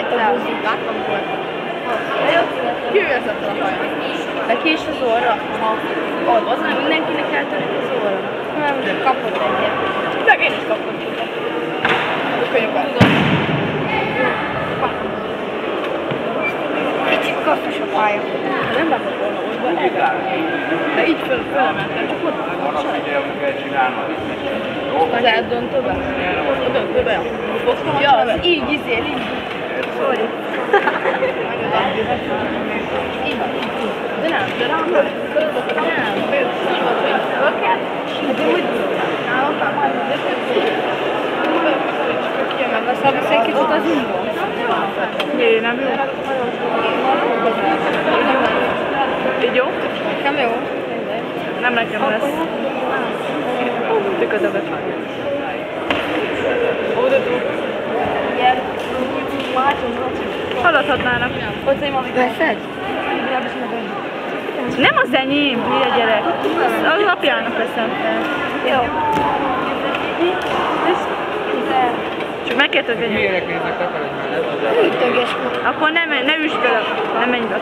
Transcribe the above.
Rajta a buzi. Láttam volt. Kivérzett a hajam. De ki is az orra? Az nem mindenkinek eltörik az orra. Nem, kapott egyet. Meg én is kapott egyet. Könyvben. Kicsit kasszos a pálya. Nem vágott volna orba, de így felementem, csak ott vágott. Arra figyelni kell csinálni. Az eldöntöbe? A döntőbe? Ja, az így izél, így. Sorry. Így van, így. De nem, de rám nem. Oké? Hát én úgy nálam már kiemelve, szóval egy kicsit az ingó. Jé, nem jó. Így jó? Nem jó. Nem nekem lesz. Tüködöbe van. Ilyen. Haladhatnának. Veszed? Nem az enyém, hülye gyerek. Az apjának veszem fel. Jó. Csak megkérted, hogy Milyenek néznek lefelé mellett? Ütöges ma. akkor ne üss bele, nem menj be.